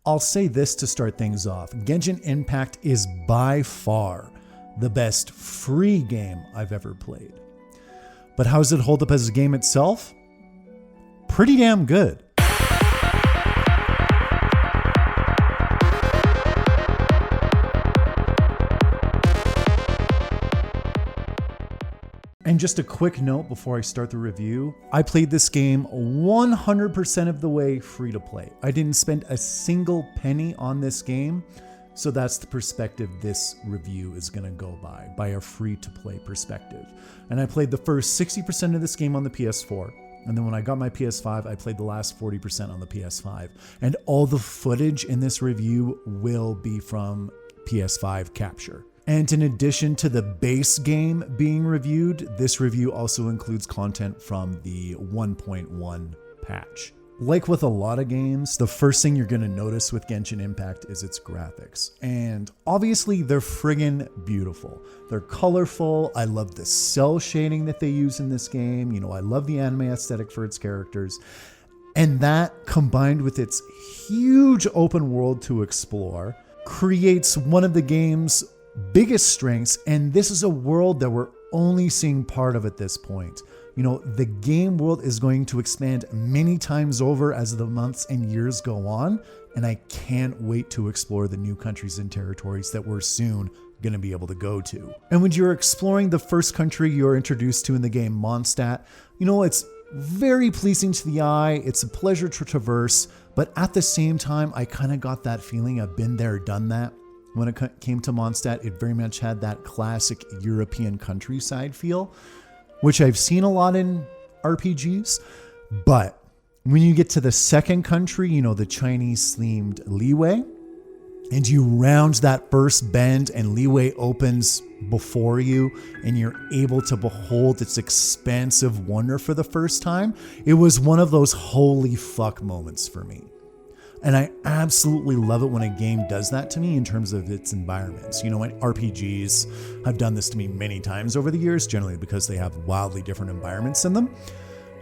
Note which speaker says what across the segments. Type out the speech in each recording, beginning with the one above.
Speaker 1: I'll say this to start things off. Genshin Impact is by far the best free game I've ever played. But how does it hold up as a game itself? Pretty damn good. And just a quick note before I start the review, I played this game 100% of the way free to play. I didn't spend a single penny on this game, so that's the perspective this review is gonna go by a free to play perspective. And I played the first 60% of this game on the PS4, and then when I got my PS5, I played the last 40% on the PS5. And all the footage in this review will be from PS5 capture. And in addition to the base game being reviewed, this review also includes content from the 1.1 patch. Like with a lot of games, the first thing you're gonna notice with Genshin Impact is its graphics. And obviously they're friggin' beautiful. They're colorful. I love the cell shading that they use in this game. You know, I love the anime aesthetic for its characters. And that, combined with its huge open world to explore, creates one of the game's biggest strengths, and this is a world that we're only seeing part of at this point. You know, the game world is going to expand many times over as the months and years go on, and I can't wait to explore the new countries and territories that we're soon going to be able to go to. And when you're exploring the first country you're introduced to in the game, Mondstadt, you know, it's very pleasing to the eye. It's a pleasure to traverse, but at the same time, I kind of got that feeling I've been there, done that. When it came to Mondstadt, it very much had that classic European countryside feel, which I've seen a lot in RPGs. But when you get to the second country, you know, the Chinese-themed Liyue, and you round that first bend and Liyue opens before you and you're able to behold its expansive wonder for the first time, it was one of those holy fuck moments for me. And I absolutely love it when a game does that to me in terms of its environments. You know, RPGs have done this to me many times over the years, generally because they have wildly different environments in them.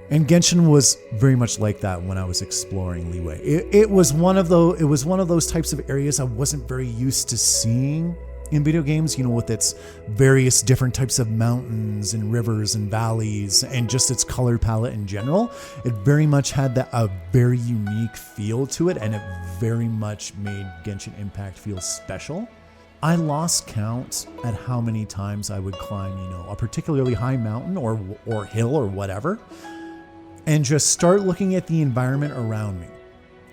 Speaker 1: And Genshin was very much like that when I was exploring Liyue. It was one of those types of areas I wasn't very used to seeing in video games, you know, with its various different types of mountains and rivers and valleys and just its color palette in general. It very much had a very unique feel to it, and it very much made Genshin Impact feel special. I lost count at how many times I would climb, you know, a particularly high mountain or hill or whatever, and just start looking at the environment around me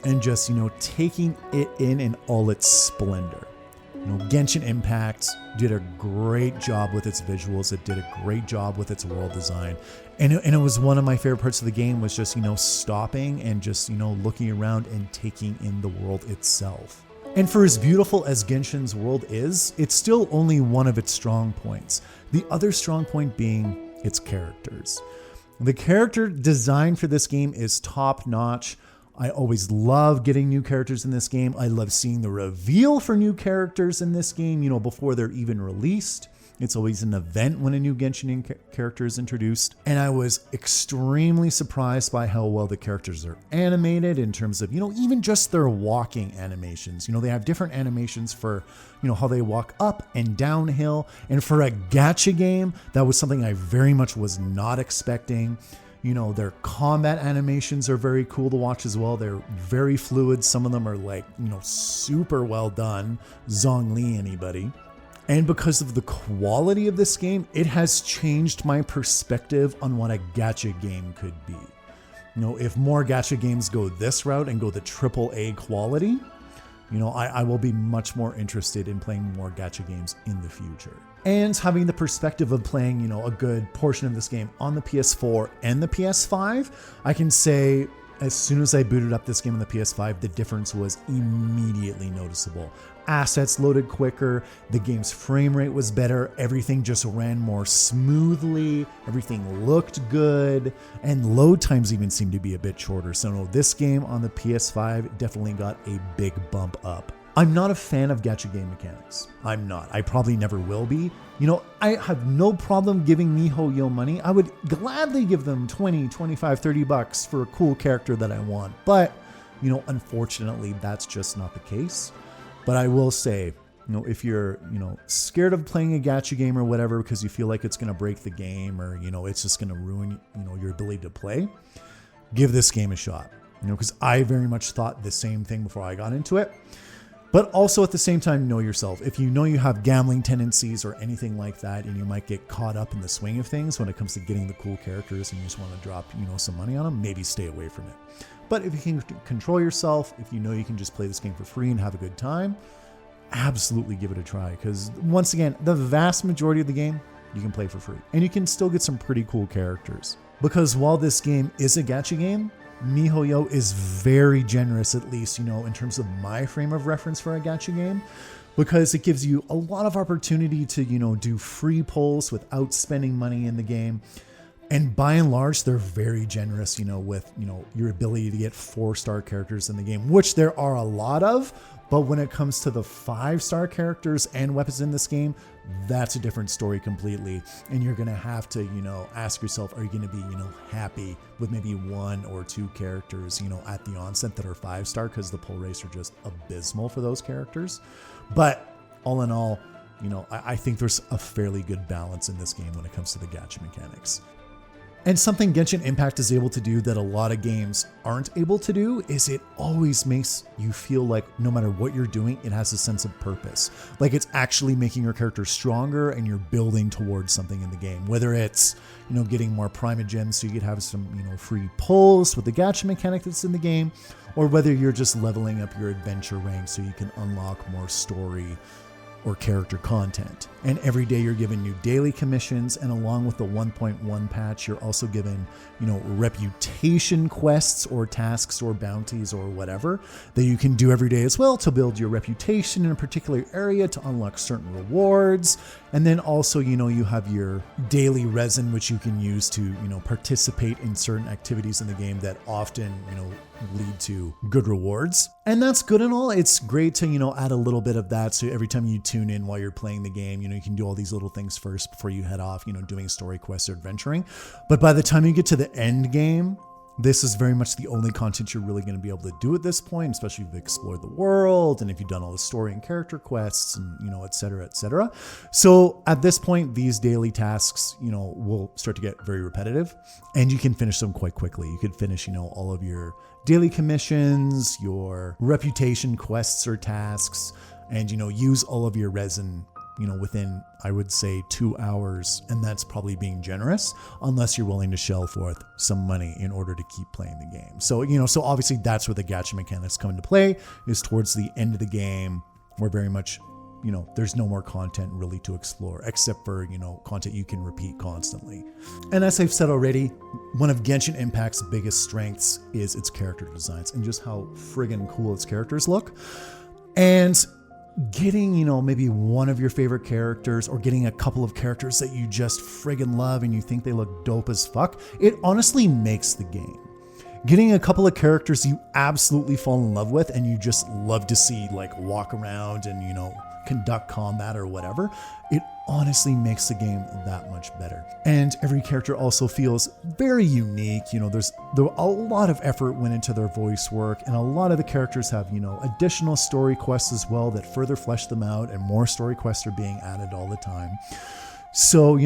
Speaker 1: and just, you know, taking it in all its splendor. You know, Genshin Impact did a great job with its visuals. It did a great job with its world design. And it was one of my favorite parts of the game was just, you know, stopping and just, you know, looking around and taking in the world itself. And for as beautiful as Genshin's world is, it's still only one of its strong points. The other strong point being its characters. The character design for this game is top notch. I always love getting new characters in this game. I love seeing the reveal for new characters in this game, you know, before they're even released. It's always an event when a new Genshin character is introduced. And I was extremely surprised by how well the characters are animated in terms of, you know, even just their walking animations. You know, they have different animations for, you know, how they walk up and downhill. And for a gacha game, that was something I very much was not expecting. You know, their combat animations are very cool to watch as well. They're very fluid. Some of them are like, you know, super well done. Zhongli, anybody. And because of the quality of this game, it has changed my perspective on what a gacha game could be. You know, if more gacha games go this route and go the AAA quality, you know, I will be much more interested in playing more gacha games in the future. And having the perspective of playing, you know, a good portion of this game on the PS4 and the PS5, I can say as soon as I booted up this game on the PS5, the difference was immediately noticeable. Assets loaded quicker, the game's frame rate was better, everything just ran more smoothly, everything looked good, and load times even seemed to be a bit shorter. So no, this game on the PS5 definitely got a big bump up. I'm not a fan of gacha game mechanics. I'm not. I probably never will be. You know, I have no problem giving MiHoYo money. I would gladly give them 20, 25, 30 bucks for a cool character that I want. But Unfortunately, that's just not the case. But I will say, if you're, scared of playing a gacha game or whatever because you feel like it's going to break the game or, it's just going to ruin, your ability to play, give this game a shot. Because I very much thought the same thing before I got into it. But also at the same time, know yourself. If you know you have gambling tendencies or anything like that, and you might get caught up in the swing of things when it comes to getting the cool characters and you just want to drop, some money on them, maybe stay away from it. But if you can control yourself, if you know you can just play this game for free and have a good time, absolutely give it a try. Because once again, the vast majority of the game you can play for free. And you can still get some pretty cool characters. Because while this game is a gacha game, MiHoYo is very generous, at least, in terms of my frame of reference for a gacha game, because it gives you a lot of opportunity to, do free pulls without spending money in the game. And by and large, they're very generous, with, your ability to get 4-star characters in the game, which there are a lot of. But when it comes to the 5-star characters and weapons in this game, that's a different story completely. And you're going to have to, ask yourself, are you going to be, happy with maybe 1 or 2 characters, at the onset that are 5-star, because the pull rates are just abysmal for those characters. But all in all, I think there's a fairly good balance in this game when it comes to the gacha mechanics. And something Genshin Impact is able to do that a lot of games aren't able to do is it always makes you feel like no matter what you're doing, it has a sense of purpose. Like it's actually making your character stronger and you're building towards something in the game. Whether it's, getting more Primogems so you could have some, free pulls with the gacha mechanic that's in the game, or whether you're just leveling up your adventure rank so you can unlock more story or character content. And every day you're given new daily commissions, and along with the 1.1 patch, you're also given, reputation quests or tasks or bounties or whatever that you can do every day as well to build your reputation in a particular area to unlock certain rewards. And then also, you have your daily resin, which you can use to, participate in certain activities in the game that often, lead to good rewards. And that's good and all. It's great to, add a little bit of that. So every time you tune in while you're playing the game, you can do all these little things first before you head off, doing story quests or adventuring. But by the time you get to the end game, this is very much the only content you're really going to be able to do at this point, especially if you've explored the world and if you've done all the story and character quests and, et cetera, et cetera. So at this point, these daily tasks, will start to get very repetitive and you can finish them quite quickly. You could finish, all of your daily commissions, your reputation quests or tasks, and, use all of your resin, within, I would say, 2 hours. And that's probably being generous unless you're willing to shell forth some money in order to keep playing the game. So, so obviously that's where the gacha mechanics come into play, is towards the end of the game where very much, there's no more content really to explore except for, content you can repeat constantly. And as I've said already, one of Genshin Impact's biggest strengths is its character designs and just how friggin' cool its characters look. And getting, maybe one of your favorite characters or getting a couple of characters that you just friggin' love and you think they look dope as fuck, it honestly makes the game. Getting a couple of characters you absolutely fall in love with and you just love to see like walk around and, conduct combat or whatever, it honestly makes the game that much better. And every character also feels very unique. There a lot of effort went into their voice work, and a lot of the characters have, additional story quests as well that further flesh them out, and more story quests are being added all the time. So,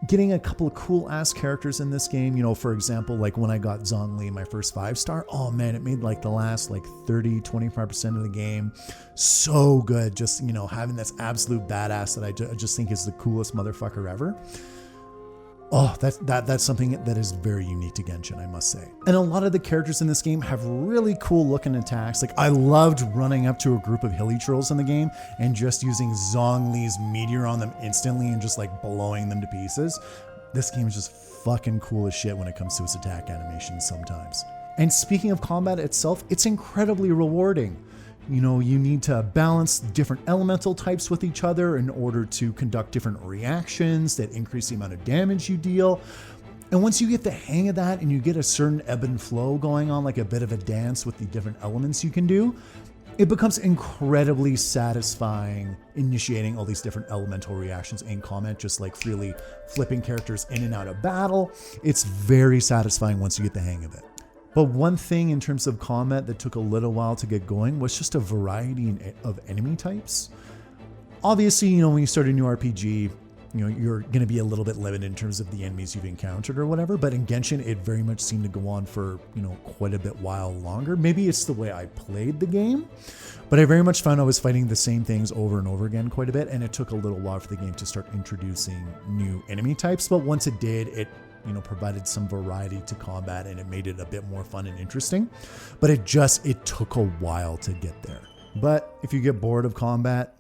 Speaker 1: getting a couple of cool ass characters in this game, for example, like when I got Zhongli, my first 5-star, oh man, it made like the last 30-25% of the game so good. Just, having this absolute badass that I just think is the coolest motherfucker ever. Oh, that's something that is very unique to Genshin, I must say. And a lot of the characters in this game have really cool looking attacks. Like I loved running up to a group of hilly trolls in the game and just using Zhongli's meteor on them instantly and just blowing them to pieces. This game is just fucking cool as shit when it comes to its attack animations sometimes. And speaking of combat itself, it's incredibly rewarding. You need to balance different elemental types with each other in order to conduct different reactions that increase the amount of damage you deal. And once you get the hang of that and you get a certain ebb and flow going on, like a bit of a dance with the different elements you can do, it becomes incredibly satisfying initiating all these different elemental reactions in combat, just like freely flipping characters in and out of battle. It's very satisfying once you get the hang of it. But one thing in terms of combat that took a little while to get going was just a variety of enemy types. Obviously, when you start a new RPG, you're going to be a little bit limited in terms of the enemies you've encountered or whatever. But in Genshin, it very much seemed to go on for, quite a bit while longer. Maybe it's the way I played the game, but I very much found I was fighting the same things over and over again quite a bit. And it took a little while for the game to start introducing new enemy types. But once it did, it provided some variety to combat and it made it a bit more fun and interesting. But it took a while to get there. But if you get bored of combat,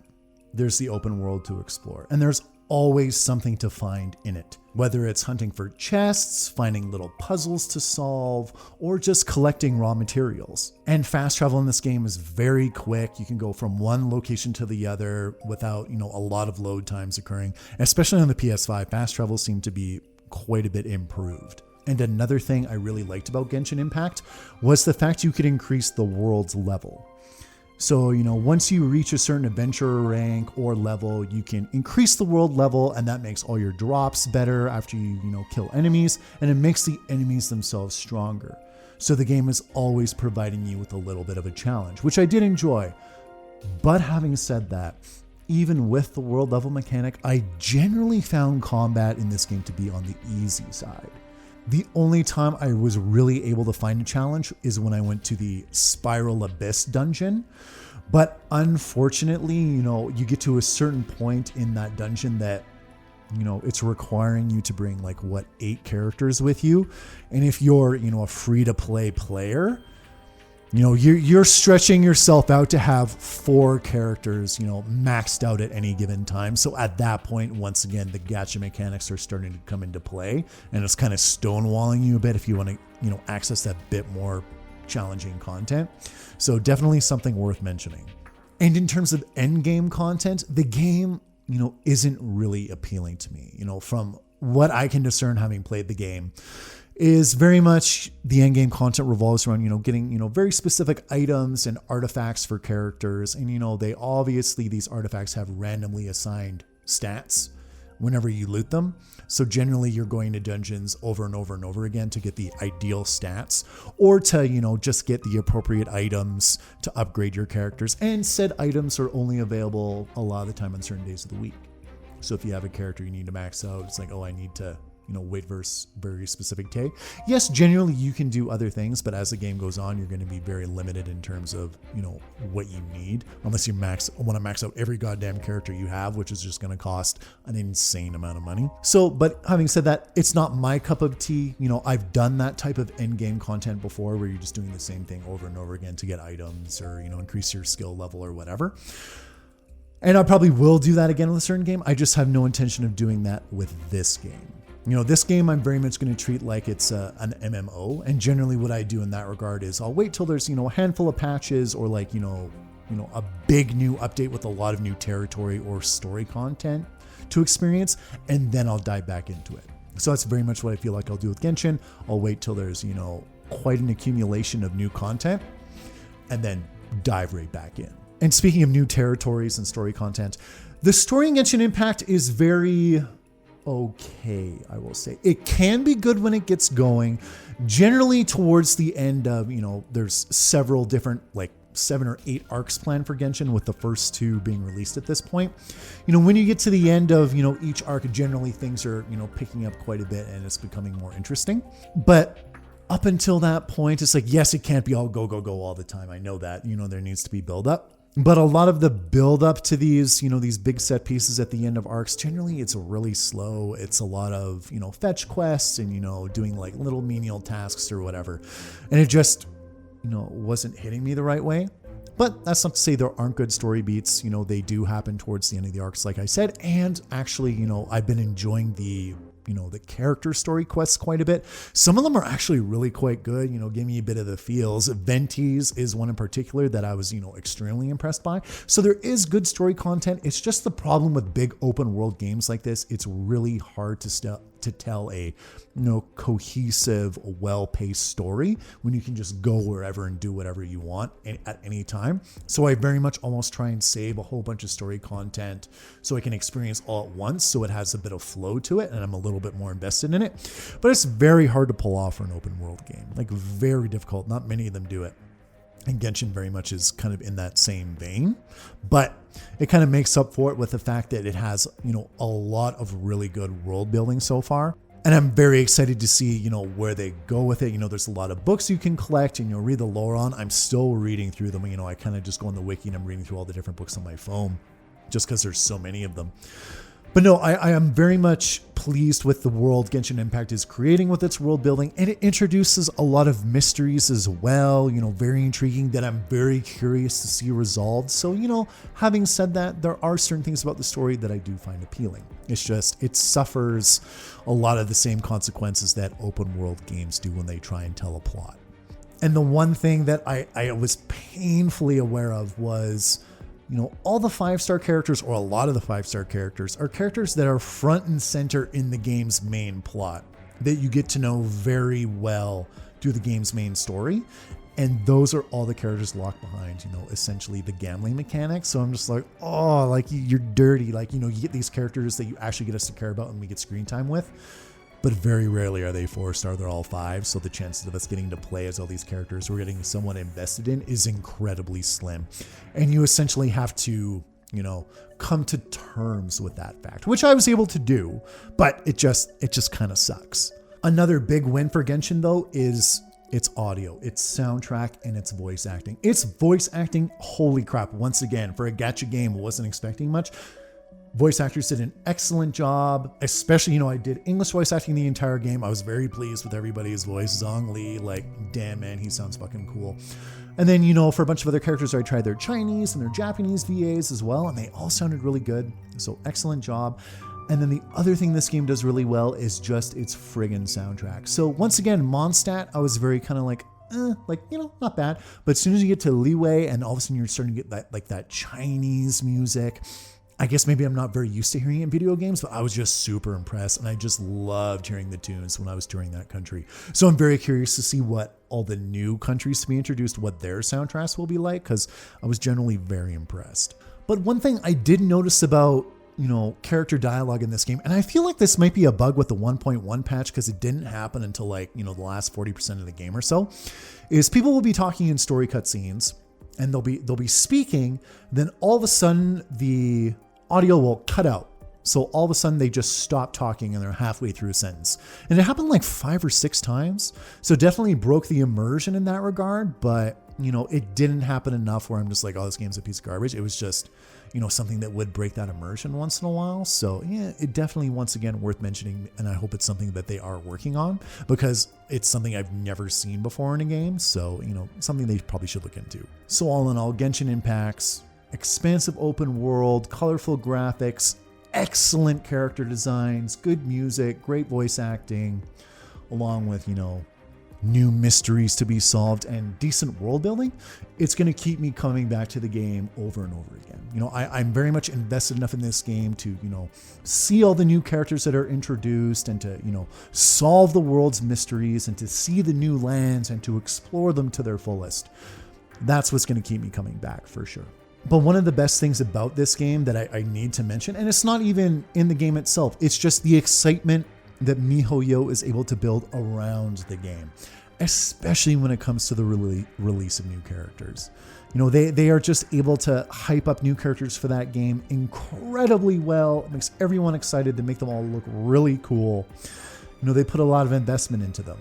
Speaker 1: there's the open world to explore. And there's always something to find in it, whether it's hunting for chests, finding little puzzles to solve, or just collecting raw materials. And fast travel in this game is very quick. You can go from one location to the other without, a lot of load times occurring. Especially on the PS5, fast travel seemed to be quite a bit improved. And another thing I really liked about Genshin Impact was the fact you could increase the world's level. So, once you reach a certain adventurer rank or level, you can increase the world level, and that makes all your drops better after you, kill enemies, and it makes the enemies themselves stronger. So the game is always providing you with a little bit of a challenge, which I did enjoy. But having said that, even with the world level mechanic, I generally found combat in this game to be on the easy side. The only time I was really able to find a challenge is when I went to the Spiral Abyss dungeon. But unfortunately, you get to a certain point in that dungeon that, it's requiring you to bring 8 characters with you. And if you're, a free-to-play player, you're stretching yourself out to have 4 characters, maxed out at any given time. So at that point, once again, the gacha mechanics are starting to come into play, and it's kind of stonewalling you a bit if you want to, access that bit more challenging content. So definitely something worth mentioning. And in terms of end game content, the game, isn't really appealing to me, from what I can discern having played the game. Is very much the end game content revolves around, getting, very specific items and artifacts for characters. And, these artifacts have randomly assigned stats whenever you loot them. So generally you're going to dungeons over and over and over again to get the ideal stats or to, just get the appropriate items to upgrade your characters. And said items are only available a lot of the time on certain days of the week. So if you have a character you need to max out, it's I need to wait for a very specific day. Yes, generally you can do other things, but as the game goes on, you're going to be very limited in terms of, what you need, unless you want to max out every goddamn character you have, which is just going to cost an insane amount of money. So, but having said that, it's not my cup of tea. I've done that type of end game content before where you're just doing the same thing over and over again to get items or, increase your skill level or whatever. And I probably will do that again with a certain game. I just have no intention of doing that with this game. This game I'm very much going to treat like it's an MMO. And generally what I do in that regard is I'll wait till there's, a handful of patches or a big new update with a lot of new territory or story content to experience. And then I'll dive back into it. So that's very much what I feel like I'll do with Genshin. I'll wait till there's, quite an accumulation of new content and then dive right back in. And speaking of new territories and story content, the story in Genshin Impact is very okay, I will say. It can be good when it gets going. Generally towards the end of, there's several different 7 or 8 arcs planned for Genshin, with the first 2 being released at this point. When you get to the end of, each arc, generally things are, picking up quite a bit and it's becoming more interesting. But up until that point, it's yes, it can't be all go all the time. I know that, there needs to be build up. But a lot of the build up to these, these big set pieces at the end of arcs, generally it's really slow. It's a lot of, fetch quests and, doing little menial tasks or whatever. And it just, wasn't hitting me the right way. But that's not to say there aren't good story beats. They do happen towards the end of the arcs, like I said. And actually, I've been enjoying the character story quests quite a bit. Some of them are actually really quite good, give me a bit of the feels. Ventis is one in particular that I was, extremely impressed by. So there is good story content. It's just the problem with big open world games like this. It's really hard to to tell a cohesive, well-paced story when you can just go wherever and do whatever you want at any time. So I very much almost try and save a whole bunch of story content so I can experience all at once, so it has a bit of flow to it and I'm a little bit more invested in it. But it's very hard to pull off for an open world game, like very difficult. Not many of them do it. And Genshin very much is kind of in that same vein, but it kind of makes up for it with the fact that it has, a lot of really good world building so far. And I'm very excited to see, where they go with it. There's a lot of books you can collect and you'll read the lore on. I'm still reading through them. I kind of just go on the wiki and I'm reading through all the different books on my phone just because there's so many of them. But no, I am very much pleased with the world Genshin Impact is creating with its world building, and it introduces a lot of mysteries as well, very intriguing that I'm very curious to see resolved. So, having said that, there are certain things about the story that I do find appealing. It's just, it suffers a lot of the same consequences that open world games do when they try and tell a plot. And the one thing that I was painfully aware of was, all the 5-star characters, or a lot of the 5-star characters, are characters that are front and center in the game's main plot, that you get to know very well through the game's main story. And those are all the characters locked behind, essentially the gambling mechanics. So I'm just like, oh, like you're dirty. Like, you get these characters that you actually get us to care about and we get screen time with. But very rarely are they 4-star, they're all 5. So the chances of us getting to play as all these characters we're getting somewhat invested in is incredibly slim. And you essentially have to, come to terms with that fact, which I was able to do, but it just kind of sucks. Another big win for Genshin though is its audio, its soundtrack, and its voice acting. Its voice acting, holy crap, once again, for a gacha game, wasn't expecting much. Voice actors did an excellent job, especially, I did English voice acting the entire game. I was very pleased with everybody's voice. Zhongli, like, damn man, he sounds fucking cool. And then, for a bunch of other characters, I tried their Chinese and their Japanese VAs as well, and they all sounded really good. So excellent job. And then the other thing this game does really well is just its friggin' soundtrack. So once again, Mondstadt, I was very kind of like, not bad. But as soon as you get to Liyue and all of a sudden you're starting to get that Chinese music, I guess maybe I'm not very used to hearing it in video games, but I was just super impressed and I just loved hearing the tunes when I was touring that country. So I'm very curious to see what all the new countries to be introduced, what their soundtracks will be like, because I was generally very impressed. But one thing I did notice about, character dialogue in this game, and I feel like this might be a bug with the 1.1 patch because it didn't happen until the last 40% of the game or so, is people will be talking in story cutscenes and they'll be speaking, then all of a sudden the audio will cut out. So all of a sudden they just stop talking and they're halfway through a sentence. And it happened like 5 or 6 times. So definitely broke the immersion in that regard. But, it didn't happen enough where I'm just like, oh, this game's a piece of garbage. It was just, something that would break that immersion once in a while. So yeah, it definitely, once again, worth mentioning. And I hope it's something that they are working on because it's something I've never seen before in a game. So, something they probably should look into. So all in all, Genshin Impact's expansive open world, colorful graphics, excellent character designs, good music, great voice acting, along with, new mysteries to be solved and decent world building. It's going to keep me coming back to the game over and over again. I'm very much invested enough in this game to, see all the new characters that are introduced and to, solve the world's mysteries and to see the new lands and to explore them to their fullest. That's what's going to keep me coming back for sure. But one of the best things about this game that I need to mention, and it's not even in the game itself, it's just the excitement that MiHoYo is able to build around the game, especially when it comes to the release of new characters. They are just able to hype up new characters for that game incredibly well. It makes everyone excited. They make them all look really cool. They put a lot of investment into them.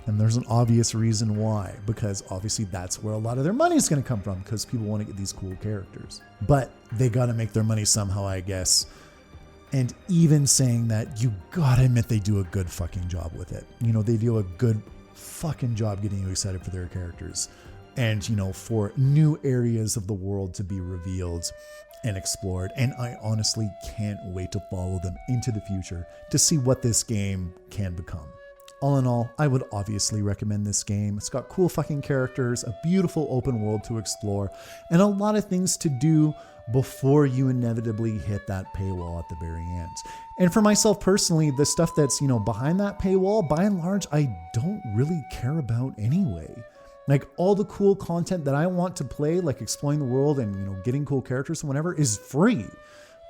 Speaker 1: And there's an obvious reason why, because obviously that's where a lot of their money is going to come from, because people want to get these cool characters. But they got to make their money somehow, I guess. And even saying that, you got to admit they do a good fucking job with it. They do a good fucking job getting you excited for their characters. And, for new areas of the world to be revealed and explored. And I honestly can't wait to follow them into the future to see what this game can become. All in all, I would obviously recommend this game. It's got cool fucking characters, a beautiful open world to explore, and a lot of things to do before you inevitably hit that paywall at the very end. And for myself personally, the stuff that's, behind that paywall, by and large, I don't really care about anyway. Like all the cool content that I want to play, like exploring the world and, getting cool characters and whatever, is free.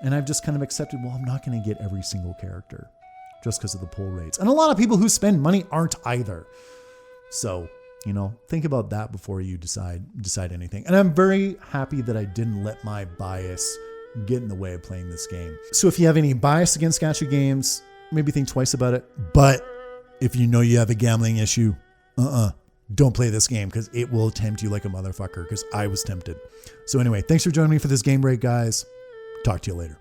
Speaker 1: And I've just kind of accepted, well, I'm not going to get every single character just because of the pull rates. And a lot of people who spend money aren't either. So, think about that before you decide anything. And I'm very happy that I didn't let my bias get in the way of playing this game. So if you have any bias against gacha games, maybe think twice about it. But if you know you have a gambling issue, don't play this game because it will tempt you like a motherfucker, because I was tempted. So anyway, thanks for joining me for this game break, guys. Talk to you later.